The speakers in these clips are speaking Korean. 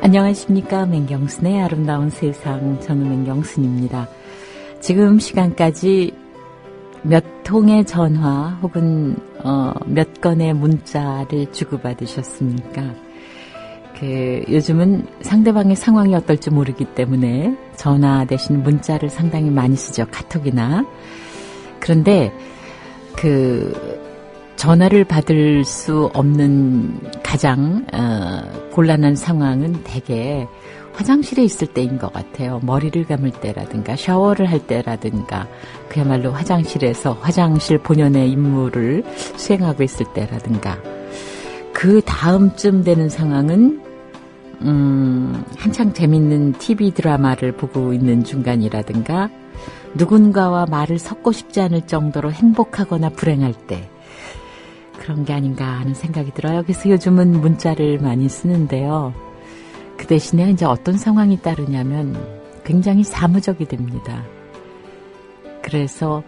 안녕하십니까. 맹경순의 아름다운 세상, 저는 맹경순입니다. 지금 시간까지 몇 통의 전화 혹은 몇 건의 문자를 주고받으셨습니까? 요즘은 상대방의 상황이 어떨지 모르기 때문에 전화 대신 문자를 상당히 많이 쓰죠. 카톡이나. 그런데 전화를 받을 수 없는 가장 곤란한 상황은 대개 화장실에 있을 때인 것 같아요. 머리를 감을 때라든가 샤워를 할 때라든가 그야말로 화장실에서 화장실 본연의 임무를 수행하고 있을 때라든가 그 다음쯤 되는 상황은 한창 재밌는 TV 드라마를 보고 있는 중간이라든가 누군가와 말을 섞고 싶지 않을 정도로 행복하거나 불행할 때 그런 게 아닌가 하는 생각이 들어요. 그래서 요즘은 문자를 많이 쓰는데요. 그 대신에 이제 어떤 상황이 따르냐면 굉장히 사무적이 됩니다. 그래서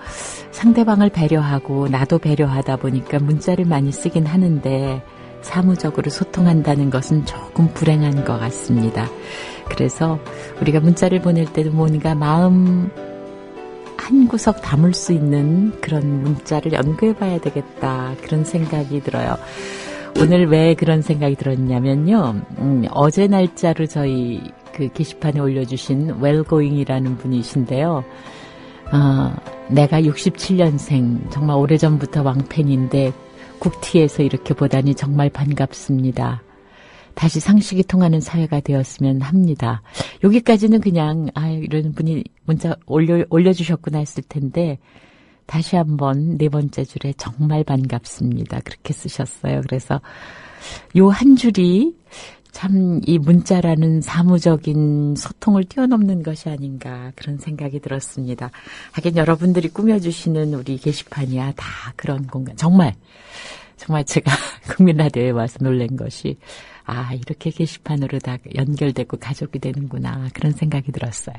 상대방을 배려하고 나도 배려하다 보니까 문자를 많이 쓰긴 하는데 사무적으로 소통한다는 것은 조금 불행한 것 같습니다. 그래서 우리가 문자를 보낼 때도 뭔가 마음 한 구석 담을 수 있는 그런 문자를 연구해봐야 되겠다 그런 생각이 들어요. 오늘 왜 그런 생각이 들었냐면요. 어제 날짜로 저희 게시판에 올려주신 웰고잉이라는 분이신데요. 내가 67년생 정말 오래전부터 왕팬인데 국티에서 이렇게 보다니 정말 반갑습니다. 다시 상식이 통하는 사회가 되었으면 합니다. 여기까지는 그냥 이런 분이 문자 올려주셨구나 했을 텐데 다시 한번 네 번째 줄에 정말 반갑습니다. 그렇게 쓰셨어요. 그래서 요 한 줄이 참 이 문자라는 사무적인 소통을 뛰어넘는 것이 아닌가 그런 생각이 들었습니다. 하긴 여러분들이 꾸며주시는 우리 게시판이야 다 그런 공간. 정말 제가 국민라디오에 와서 놀란 것이 이렇게 게시판으로 다 연결되고 가족이 되는구나 그런 생각이 들었어요.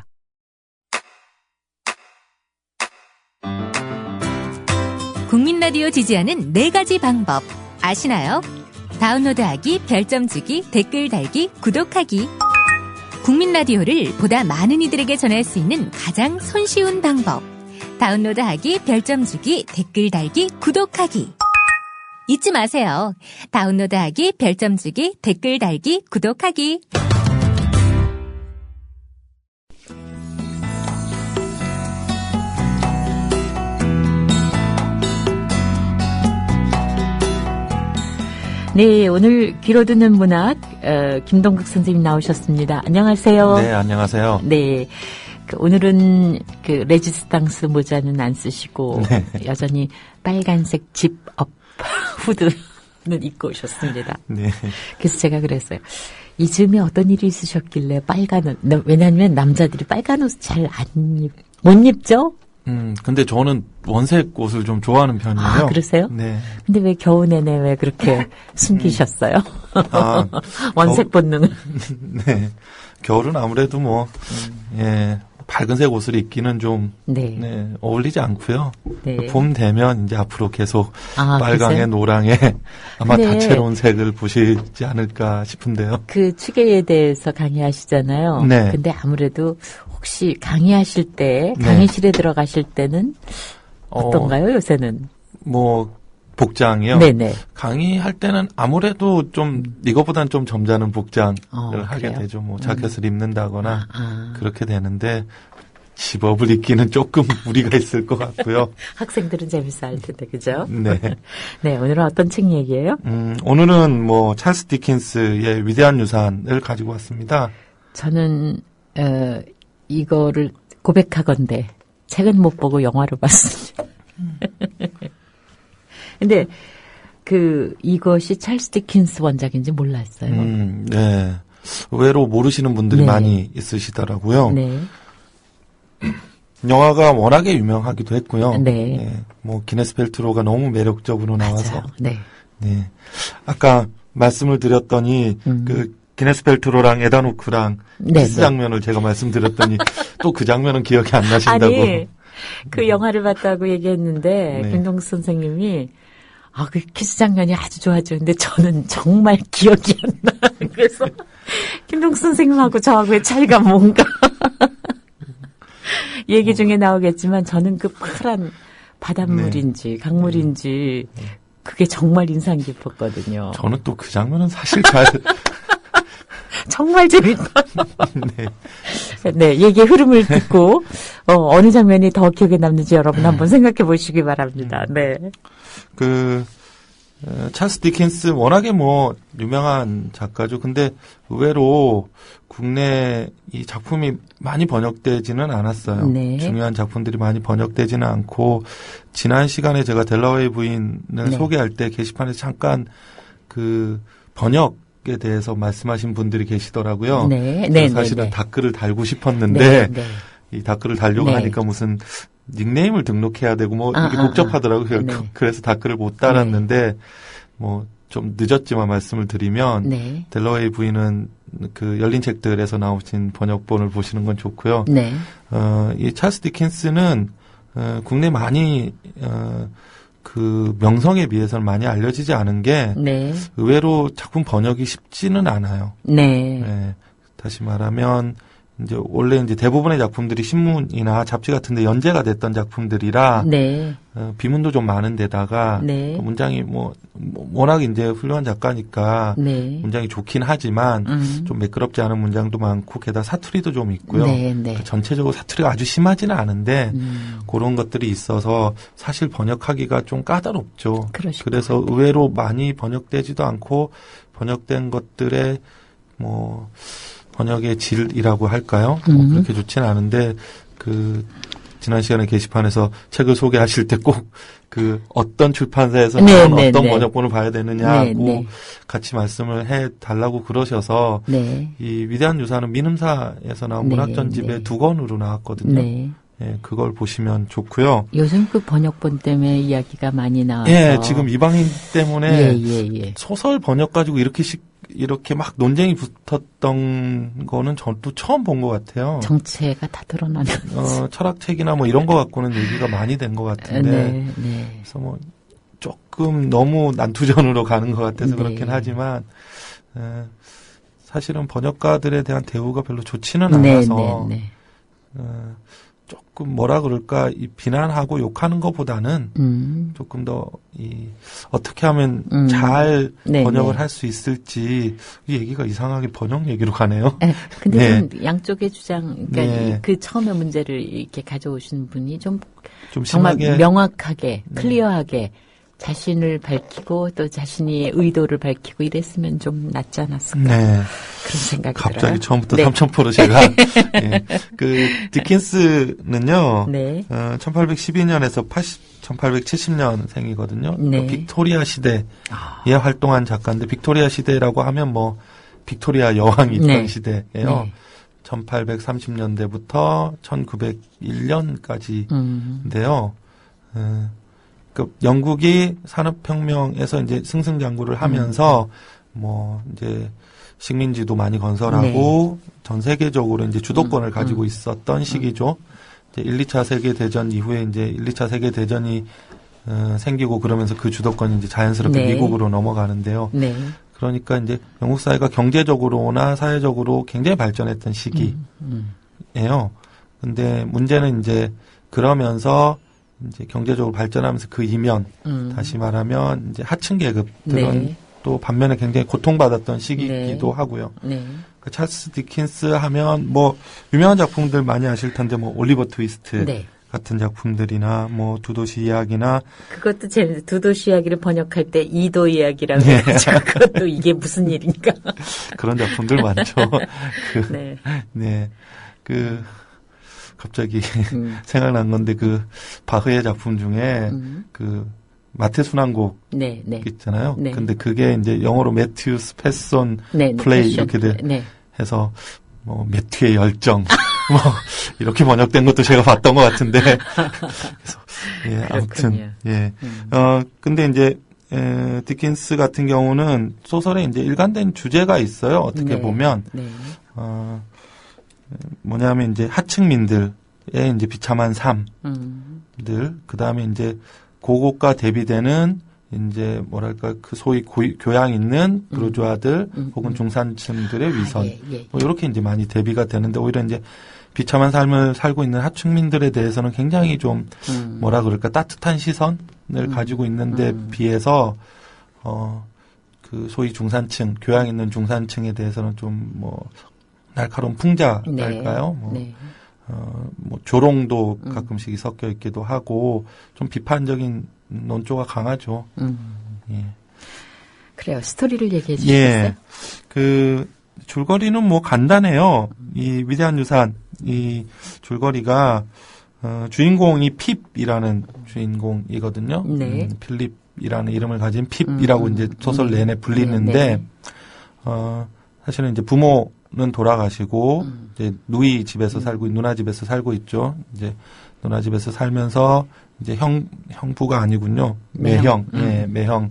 국민라디오 지지하는 4가지 방법 아시나요? 다운로드하기, 별점 주기, 댓글 달기, 구독하기. 국민라디오를 보다 많은 이들에게 전할 수 있는 가장 손쉬운 방법. 다운로드하기, 별점 주기, 댓글 달기, 구독하기. 잊지 마세요. 다운로드하기, 별점 주기, 댓글 달기, 구독하기. 네, 오늘 귀로 듣는 문학 김동극 선생님 나오셨습니다. 안녕하세요. 네, 안녕하세요. 네, 오늘은 레지스탕스 모자는 안 쓰시고 네. 여전히 빨간색 집업 후드는 입고 오셨습니다. 네. 그래서 제가 그랬어요. 이 즈음에 어떤 일이 있으셨길래 빨간 옷, 왜냐하면 남자들이 빨간 옷 잘 못 입죠? 근데 저는 원색 옷을 좀 좋아하는 편이에요. 그러세요? 네. 근데 왜 겨우 내내 왜 그렇게 숨기셨어요? 원색 본능을. 네. 겨울은 아무래도 밝은색 옷을 입기는 좀 어울리지 않고요. 네. 봄 되면 이제 앞으로 계속 빨강에 그래서요? 노랑에 아마 다채로운 색을 보시지 않을까 싶은데요. 추계에 대해서 강의하시잖아요. 네. 근데 아무래도 혹시 강의하실 때 강의실에 들어가실 때는 어떤가요? 요새는? 복장이요? 네네. 강의할 때는 아무래도 좀 이거보단 좀 점잖은 복장을 하게 그래요? 되죠. 자켓을 입는다거나 그렇게 되는데 집업을 입기는 조금 무리가 있을 것 같고요. 학생들은 재밌어 할 텐데, 그죠? 네. 네, 오늘은 어떤 책 얘기예요? 오늘은 찰스 디킨스의 위대한 유산을 가지고 왔습니다. 저는 이거를 고백하건대 책은 못 보고 영화로 봤습니다. 근데 이것이 찰스 디킨스 원작인지 몰랐어요. 네. 의외로 모르시는 분들이 많이 있으시더라고요. 네. 영화가 워낙에 유명하기도 했고요. 네. 기네스 펠트로가 너무 매력적으로 나와서. 맞아요. 네. 네. 아까 말씀을 드렸더니 기네스 펠트로랑 에단 우크랑 키스 장면을 제가 말씀드렸더니 또 그 장면은 기억이 안 나신다고. 아니, 그 영화를 봤다고 얘기했는데 김동수 선생님이 그 키스 장면이 아주 좋았죠. 근데 저는 정말 기억이 안 나. 그래서 김종수 선생님하고 저하고의 차이가 뭔가. 얘기 중에 나오겠지만 저는 그 파란 바닷물인지 강물인지 그게 정말 인상 깊었거든요. 저는 또 그 장면은 사실 잘 정말 재밌다. 네. 네, 얘기의 흐름을 듣고 어느 장면이 더 기억에 남는지 여러분 한번 생각해 보시기 바랍니다. 네. 찰스 디킨스 워낙에 뭐 유명한 작가죠. 근데 의외로 국내 이 작품이 많이 번역되지는 않았어요. 네. 중요한 작품들이 많이 번역되지는 않고 지난 시간에 제가 델라웨이 부인을 네. 소개할 때 게시판에서 잠깐 그 번역에 대해서 말씀하신 분들이 계시더라고요. 네. 그래서 사실은 댓글을 달고 싶었는데 이 댓글을 달려고 하니까 무슨 닉네임을 등록해야 되고 뭐 이게 복잡하더라고요. 네. 그래서 댓글을 못 달았는데 뭐 좀 늦었지만 말씀을 드리면 델라웨이 부인은 그 열린 책들에서 나오신 번역본을 보시는 건 좋고요. 네. 이 찰스 디킨스는 국내 많이 그 명성에 비해서는 많이 알려지지 않은 게 의외로 작품 번역이 쉽지는 않아요. 네. 다시 말하면 이제 원래 이제 대부분의 작품들이 신문이나 잡지 같은데 연재가 됐던 작품들이라 비문도 좀 많은 데다가 문장이 뭐 워낙 이제 훌륭한 작가니까 문장이 좋긴 하지만 좀 매끄럽지 않은 문장도 많고 게다가 사투리도 좀 있고요. 전체적으로 사투리가 아주 심하지는 않은데 그런 것들이 있어서 사실 번역하기가 좀 까다롭죠. 그래서 의외로 많이 번역되지도 않고 번역된 것들의 뭐 번역의 질이라고 할까요? 그렇게 좋지는 않은데 지난 시간에 게시판에서 책을 소개하실 때 꼭 어떤 출판사에서 나온 어떤 번역본을 봐야 되느냐고 같이 말씀을 해 달라고 그러셔서 이 위대한 유산은 민음사에서 나온 문학전집의 2권으로 나왔거든요. 그걸 보시면 좋고요. 요즘 그 번역본 때문에 이야기가 많이 나와서 지금 이방인 때문에 소설 번역 가지고 이렇게 막 논쟁이 붙었던 거는 저도 처음 본 것 같아요. 정체가 다 드러나는. 철학책이나 뭐 이런 거 갖고는 얘기가 많이 된 것 같은데. 그래서 뭐 조금 너무 난투전으로 가는 것 같아서 그렇긴 하지만, 사실은 번역가들에 대한 대우가 별로 좋지는 않아서, 조금 뭐라 그럴까, 비난하고 욕하는 것보다는 조금 더 어떻게 하면 잘 번역을 할 수 있을지, 이 얘기가 이상하게 번역 얘기로 가네요. 근데 양쪽의 주장, 그러니까 그 처음에 문제를 이렇게 가져오신 분이 좀 정말 심하게, 명확하게, 클리어하게 자신을 밝히고 또 자신이 의도를 밝히고 이랬으면 좀 낫지 않았을까. 그런 생각이 갑자기 들어요. 처음부터 3000% 제가. 디킨스는요, 1812년에서 1870년생이거든요. 그러니까 빅토리아 시대에 활동한 작가인데, 빅토리아 시대라고 하면 뭐, 빅토리아 여왕이 있던 시대예요. 1830년대부터 1901년까지인데요. 영국이 산업혁명에서 이제 승승장구를 하면서, 뭐, 이제, 식민지도 많이 건설하고, 전 세계적으로 이제 주도권을 가지고 있었던 시기죠. 이제 1, 2차 세계대전 이후에 이제 1, 2차 세계대전이, 생기고 그러면서 그 주도권이 이제 자연스럽게 미국으로 넘어가는데요. 그러니까 이제 영국 사회가 경제적으로나 사회적으로 굉장히 발전했던 시기예요. 근데 문제는 이제 그러면서 이제 경제적으로 발전하면서 그 이면, 다시 말하면 이제 하층 계급들은 또 반면에 굉장히 고통받았던 시기이기도 하고요. 그 찰스 디킨스 하면 뭐 유명한 작품들 많이 아실 텐데 뭐 올리버 트위스트 같은 작품들이나 뭐 두 도시 이야기나 그것도 재밌어요. 두 도시 이야기를 번역할 때 이도 이야기라고 해서 그것도 이게 무슨 일인가. 그런 작품들 많죠. 갑자기 생각난 건데 바흐의 작품 중에 마테순환곡 있잖아요. 근데 그게 이제 영어로 매튜스 패션 플레이 이렇게 해서 뭐 매튜의 열정 뭐 이렇게 번역된 것도 제가 봤던 것 같은데 그래서 아무튼 근데 이제 디킨스 같은 경우는 소설에 이제 일관된 주제가 있어요. 어떻게 보면 뭐냐면 이제 하층민들의 이제 비참한 삶들, 그 다음에 이제 고국과 대비되는 이제 뭐랄까 그 소위 교양 있는 부르주아들 혹은 중산층들의 위선 뭐 이렇게 이제 많이 대비가 되는데 오히려 이제 비참한 삶을 살고 있는 하층민들에 대해서는 굉장히 좀 뭐라 그럴까 따뜻한 시선을 가지고 있는데 비해서 그 소위 중산층 교양 있는 중산층에 대해서는 좀 뭐 날카로운 풍자랄까요? 뭐 조롱도 가끔씩 섞여 있기도 하고 좀 비판적인 논조가 강하죠. 예. 그래요. 스토리를 얘기해 주시겠어요? 예. 그 줄거리는 뭐 간단해요. 이 위대한 유산 이 줄거리가 주인공이 핍이라는 주인공이거든요. 네. 필립이라는 이름을 가진 핍이라고 이제 소설 내내 불리는데 사실은 이제 부모는 돌아가시고 이제 누이 집에서 살고 누나 집에서 살고 있죠. 이제 누나 집에서 살면서 이제 형부가 아니군요. 매형. 예, 매형.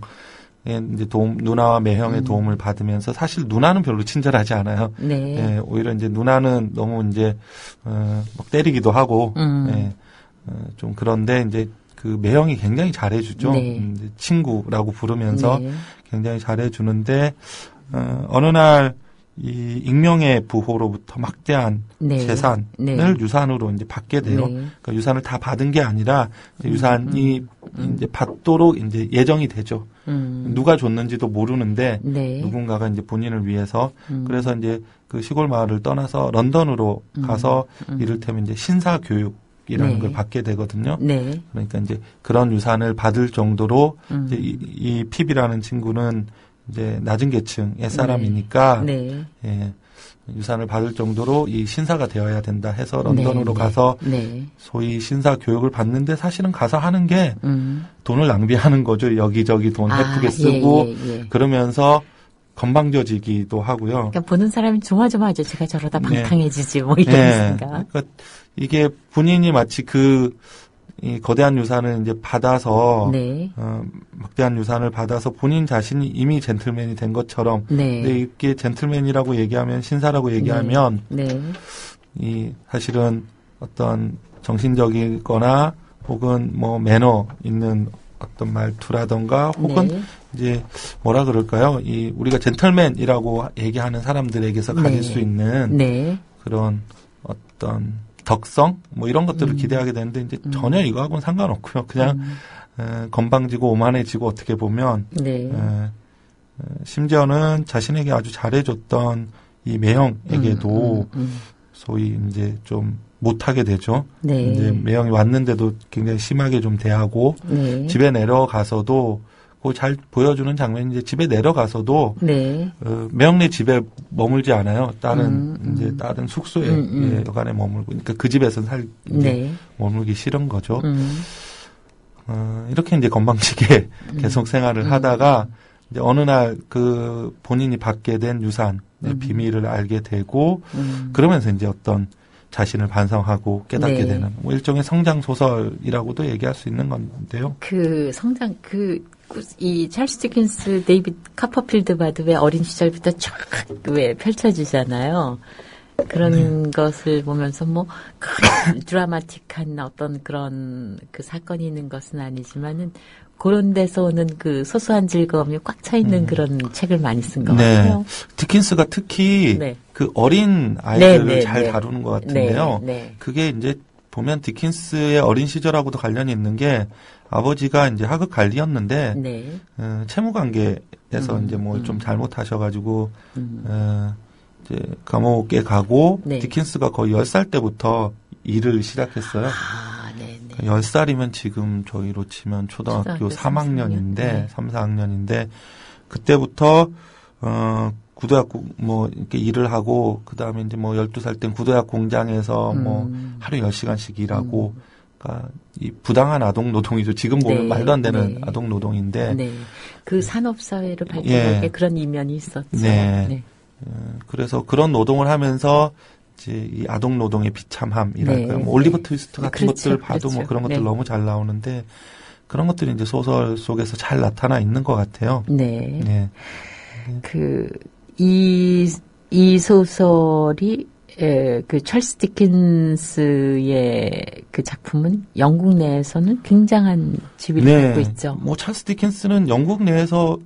이제 누나와 매형의 도움을 받으면서 사실 누나는 별로 친절하지 않아요. 네. 예, 오히려 이제 누나는 너무 이제 막 때리기도 하고 예, 좀 그런데 이제 그 매형이 굉장히 잘해주죠. 네. 친구라고 부르면서 굉장히 잘해주는데 어느 날 이 익명의 부호로부터 막대한 재산을 유산으로 이제 받게 돼요. 그러니까 유산을 다 받은 게 아니라 유산이 이제 받도록 이제 예정이 되죠. 누가 줬는지도 모르는데 누군가가 이제 본인을 위해서 그래서 이제 그 시골 마을을 떠나서 런던으로 가서 이를테면 이제 신사 교육이라는 걸 받게 되거든요. 그러니까 이제 그런 유산을 받을 정도로 이제 이 핍이라는 친구는 이제 낮은 계층의 사람이니까 예, 유산을 받을 정도로 이 신사가 되어야 된다 해서 런던으로 가서 소위 신사 교육을 받는데 사실은 가서 하는 게 돈을 낭비하는 거죠. 여기저기 돈 예쁘게 쓰고 그러면서 건방져지기도 하고요. 그러니까 보는 사람이 조마조마하죠. 제가 저러다 방탕해지지 뭐 이런 생각. 그러니까 이게 본인이 마치 이 거대한 유산을 이제 받아서 막대한 유산을 받아서 본인 자신이 이미 젠틀맨이 된 것처럼 근데 이게 젠틀맨이라고 얘기하면 신사라고 얘기하면 이 사실은 어떤 정신적이거나 혹은 뭐 매너 있는 어떤 말투라던가 혹은 이제 뭐라 그럴까요? 이 우리가 젠틀맨이라고 얘기하는 사람들에게서 가질 수 있는 그런 어떤 덕성 뭐 이런 것들을 기대하게 되는데 이제 전혀 이거하고는 상관없고요. 그냥 건방지고 오만해지고 어떻게 보면 심지어는 자신에게 아주 잘해줬던 이 매형에게도 소위 이제 좀 못하게 되죠. 이제 매형이 왔는데도 굉장히 심하게 좀 대하고 집에 내려가서도 그걸 잘 보여주는 장면이 이제 집에 내려가서도 매형네 집에 머물지 않아요. 이제 다른 숙소에 여간에 머물고 그러니까 그 집에서는 머물기 싫은 거죠. 이렇게 이제 건방지게 계속 생활을 하다가 이제 어느 날 그 본인이 받게 된 유산의 비밀을 알게 되고 그러면서 이제 어떤 자신을 반성하고 깨닫게 되는 뭐 일종의 성장 소설이라고도 얘기할 수 있는 건데요. 이 찰스 디킨스, 데이비드 카퍼필드 봐도 왜 어린 시절부터 쫙 왜 펼쳐지잖아요. 그런 것을 보면서 뭐 드라마틱한 어떤 그런 그 사건이 있는 것은 아니지만은 그런 데서 오는 그 소소한 즐거움이 꽉 차 있는 그런 책을 많이 쓴 것 같아요. 디킨스가 특히 그 어린 아이들을 잘 다루는 것 같은데요. 그게 이제 보면 디킨스의 어린 시절하고도 관련이 있는 게 아버지가 이제 하급 관리였는데 채무 관계에서 이제 뭐 좀 잘못하셔가지고 이제 감옥에 가고 디킨스가 거의 10살 때부터 일을 시작했어요. 10살이면 지금 저희로 치면 초등학교 3학년인데 3, 4학년인데 그때부터 구도약 뭐 이렇게 일을 하고 그다음에 이제 뭐 12살 땐 구도약 공장에서 뭐 하루 10시간씩 일하고 그러니까 이 부당한 아동 노동이죠. 지금 보면 말도 안 되는 아동 노동인데 그 산업 사회를 발전할 때 그런 이면이 있었죠. 그래서 그런 노동을 하면서 이제 이 아동 노동의 비참함이랄까요. 뭐 올리버 트위스트 같은 것들 봐도 뭐 그런 것들 너무 잘 나오는데 그런 것들이 이제 소설 속에서 잘 나타나 있는 것 같아요. 이 소설이 그 찰스 디킨스의 그 작품은 영국 내에서는 굉장한 지위를 갖고 있죠. 뭐 찰스 디킨스는 영국 내에서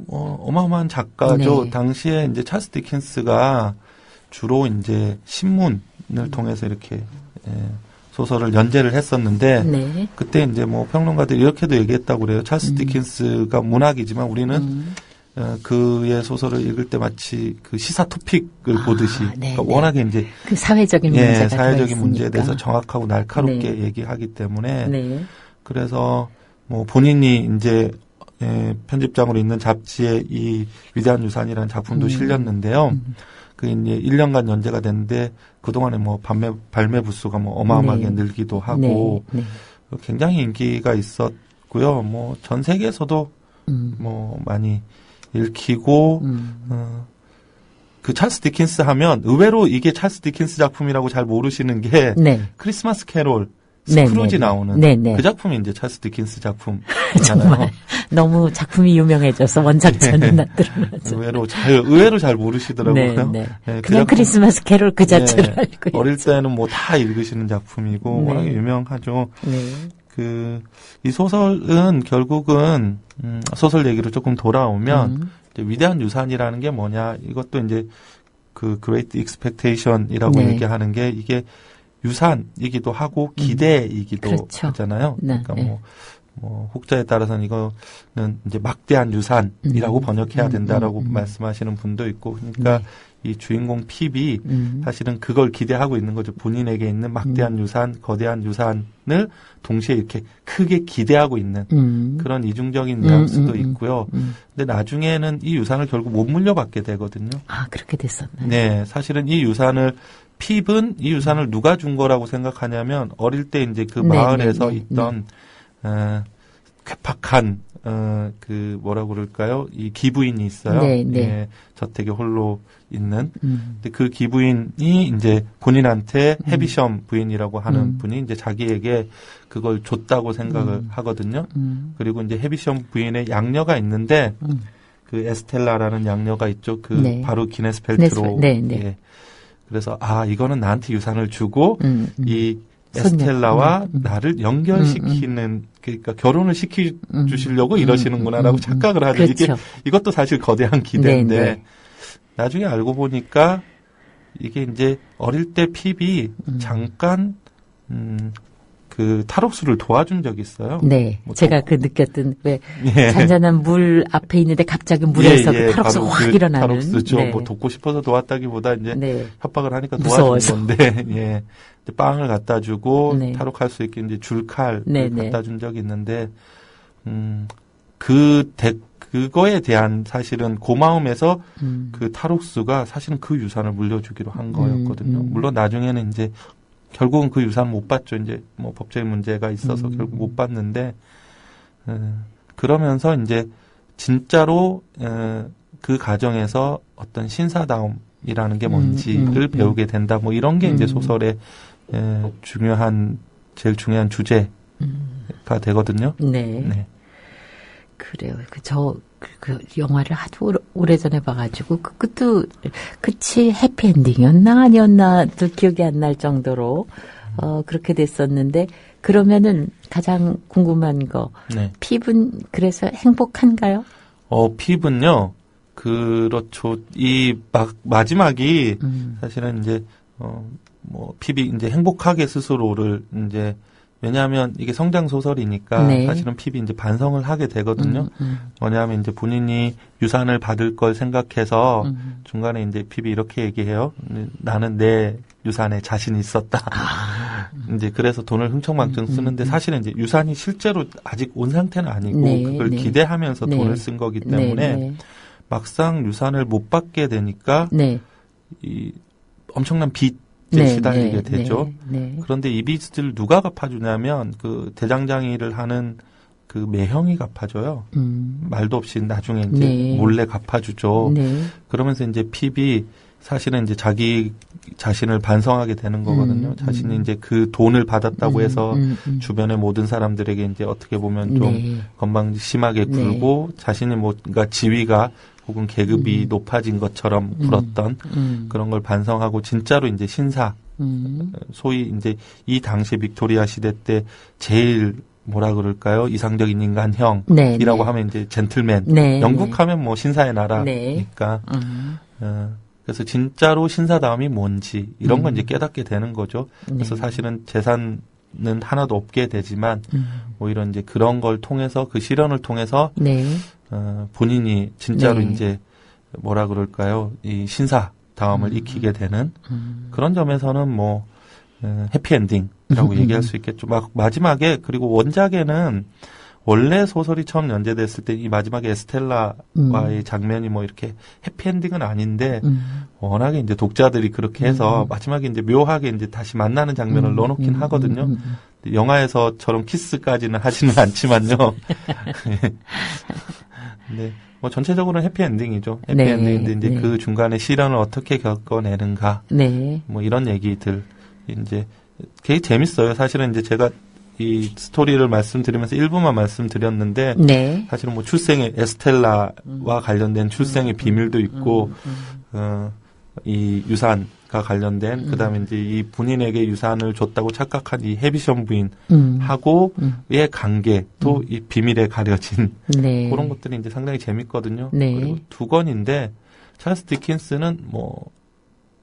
어마어마한 작가죠. 당시에 이제 찰스 디킨스가 주로 이제 신문을 통해서 이렇게 소설을 연재를 했었는데 그때 이제 뭐 평론가들이 이렇게도 얘기했다고 그래요. 찰스 디킨스가 문학이지만 우리는 그의 소설을 읽을 때 마치 그 시사 토픽을 보듯이 그러니까 워낙에 이제 그 사회적인 문제가 사회적인 문제에 대해서 정확하고 날카롭게 얘기하기 때문에 그래서 뭐 본인이 이제 편집장으로 있는 잡지에 이 위대한 유산이라는 작품도 실렸는데요. 그 이제 1년간 연재가 됐는데 그동안에 뭐 발매 부수가 뭐 어마어마하게 늘기도 하고 굉장히 인기가 있었고요. 뭐 전 세계에서도 뭐 많이 읽히고 그 찰스 디킨스 하면 의외로 이게 찰스 디킨스 작품이라고 잘 모르시는 게 크리스마스 캐롤 스크루지 나오는 그 작품이 이제 찰스 디킨스 작품이잖아요. 너무 작품이 유명해져서 원작자는 안 들어맞아. 의외로 잘 모르시더라고요. 그냥 크리스마스 캐롤 그 자체를 알고 있죠. 어릴 때는 뭐 다 읽으시는 작품이고 워낙 유명하죠. 이 소설은 결국은 소설 얘기로 조금 돌아오면 이제 위대한 유산이라는 게 뭐냐 이것도 이제 그 Great Expectation이라고 얘기하는 게 이게 유산이기도 하고 기대이기도 하잖아요. 그러니까 뭐 혹자에 따라서는 이거는 이제 막대한 유산이라고 번역해야 된다라고 말씀하시는 분도 있고 그러니까 이 주인공 핍이 사실은 그걸 기대하고 있는 거죠. 본인에게 있는 막대한 유산, 거대한 유산을 동시에 이렇게 크게 기대하고 있는 그런 이중적인 뉘앙스도 있고요. 근데 나중에는 이 유산을 결국 못 물려받게 되거든요. 아, 그렇게 됐었나요? 네, 사실은 핍은 이 유산을 누가 준 거라고 생각하냐면 어릴 때 이제 그 마을에서 있던 괴팍한 그 뭐라고 그럴까요? 이 기부인이 있어요. 저택에 홀로 있는. 근데 그 기부인이 이제 본인한테 헤비섬 부인이라고 하는 분이 이제 자기에게 그걸 줬다고 생각을 하거든요. 그리고 이제 헤비섬 부인의 양녀가 있는데 그 에스텔라라는 양녀가 있죠. 바로 기네스펠트로. 그래서 이거는 나한테 유산을 주고 이 에스텔라와 나를 연결시키는 그러니까 결혼을 시켜주시려고 이러시는구나라고 착각을 하죠. 그렇죠. 이것도 사실 거대한 기대인데 나중에 알고 보니까 이게 이제 어릴 때 핍이 잠깐 그 탈옥수를 도와준 적이 있어요. 뭐 제가 그 느꼈던 왜 잔잔한 물 앞에 있는데 갑자기 물에서 그 탈옥수가 확 일어나는. 탈옥수죠. 뭐 돕고 싶어서 도왔다기보다 이제 협박을 하니까 도와준 건데 빵을 갖다 주고 탈옥할 수 있게 이제 줄칼을 갖다 준 적이 있는데 그거에 대한 사실은 고마움에서 그 탈옥수가 사실은 그 유산을 물려주기로 한 거였거든요. 물론 나중에는 이제 결국은 그 유산 못 받죠. 이제 뭐 법적인 문제가 있어서 결국 못 받는데 그러면서 이제 진짜로 그 가정에서 어떤 신사다움이라는 게 뭔지를 배우게 된다. 뭐 이런 게 이제 소설의 제일 중요한 주제가 되거든요. 그래요. 그 영화를 하도 오래전에 봐가지고, 끝이 해피엔딩이었나 아니었나도 기억이 안 날 정도로, 그렇게 됐었는데, 그러면은 가장 궁금한 거, 핍은 그래서 행복한가요? 핍은요, 그렇죠. 마지막이, 사실은 이제, 핍이 이제 행복하게 스스로를 이제, 왜냐하면 이게 성장 소설이니까 사실은 핍이 이제 반성을 하게 되거든요. 뭐냐면 이제 본인이 유산을 받을 걸 생각해서 중간에 이제 핍이 이렇게 얘기해요. 나는 내 유산에 자신이 있었다. 이제 그래서 돈을 흥청망청 쓰는데 사실은 이제 유산이 실제로 아직 온 상태는 아니고 그걸 기대하면서 돈을 쓴 거기 때문에 막상 유산을 못 받게 되니까 이 엄청난 빚 시달리게 되죠. 그런데 이 빚을 누가 갚아주냐면 그 대장장이를 하는 그 매형이 갚아줘요. 말도 없이 나중에 이제 몰래 갚아주죠. 그러면서 이제 핍이 사실은 이제 자기 자신을 반성하게 되는 거거든요. 자신이 이제 그 돈을 받았다고 해서 주변의 모든 사람들에게 이제 어떻게 보면 좀 건방지 심하게 굴고 자신이 뭔가 지위가 혹은 계급이 높아진 것처럼 굴었던 그런 걸 반성하고 진짜로 이제 신사, 소위 이제 이 당시 빅토리아 시대 때 제일 뭐라 그럴까요? 이상적인 인간형이라고 네, 네. 하면 이제 젠틀맨. 네, 영국 네. 하면 뭐 신사의 나라니까. 네. 그래서 진짜로 신사다움이 뭔지 이런 건 이제 깨닫게 되는 거죠. 그래서 사실은 재산은 하나도 없게 되지만 오히려 이제 그런 걸 통해서 그 실현을 통해서 네. 본인이 진짜로 네. 이제 뭐라 그럴까요? 이 신사다움을 익히게 되는 그런 점에서는 뭐 해피엔딩이라고 얘기할 수 있겠죠. 마지막에 그리고 원작에는 원래 소설이 처음 연재됐을 때 이 마지막에 에스텔라와의 장면이 뭐 이렇게 해피엔딩은 아닌데 워낙에 이제 독자들이 그렇게 해서 마지막에 이제 묘하게 이제 다시 만나는 장면을 넣어놓긴 하거든요. 영화에서처럼 키스까지는 하지는 않지만요. 근데 뭐 전체적으로는 해피엔딩이죠. 해피엔딩인데 네, 이제 네. 그 중간에 시련을 어떻게 겪어내는가. 네. 뭐 이런 얘기들 이제 되게 재밌어요. 사실은 이제 제가 이 스토리를 말씀드리면서 일부만 말씀드렸는데 네. 사실은 뭐 출생의 에스텔라와 관련된 출생의 비밀도 있고 이 유산과 관련된 그다음에 이제 이 본인에게 유산을 줬다고 착각한 이 해비션 부인하고의 관계도 이 비밀에 가려진 네. 그런 것들이 이제 상당히 재밌거든요. 네. 그리고 두 권인데 찰스 디킨스는 뭐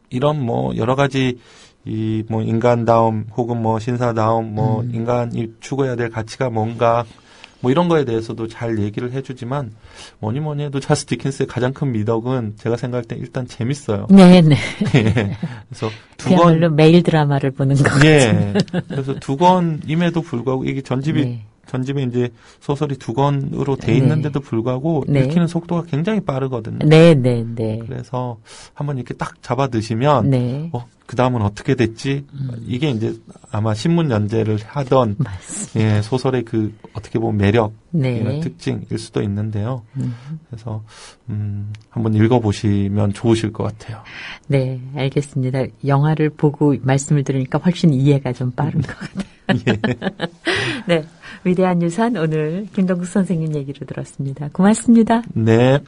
이런 뭐 여러 가지 이 뭐 인간다움 혹은 뭐 신사다움 뭐 인간이 추구해야 될 가치가 뭔가 뭐 이런 거에 대해서도 잘 얘기를 해주지만 뭐니 해도 찰스 디킨스의 가장 큰 미덕은 제가 생각할 때 일단 재밌어요. 네네. 예. 그래서 그야말로 매일 드라마를 보는 거. 예. 그래서 두 권임에도 불구하고 이게 전집에 이제 소설이 두 권으로 돼 있는데도 불구하고 네. 읽히는 속도가 굉장히 빠르거든요. 네네네. 그래서 한번 이렇게 딱 잡아 드시면 네. 그 다음은 어떻게 됐지? 이게 이제 아마 신문 연재를 하던 예, 소설의 그 어떻게 보면 매력이나 네. 특징일 수도 있는데요. 그래서 한번 읽어보시면 좋으실 것 같아요. 네, 알겠습니다. 영화를 보고 말씀을 들으니까 훨씬 이해가 좀 빠른 것 같아요. 예. 네, 위대한 유산 오늘 김동국 선생님 얘기를 들었습니다. 고맙습니다. 네.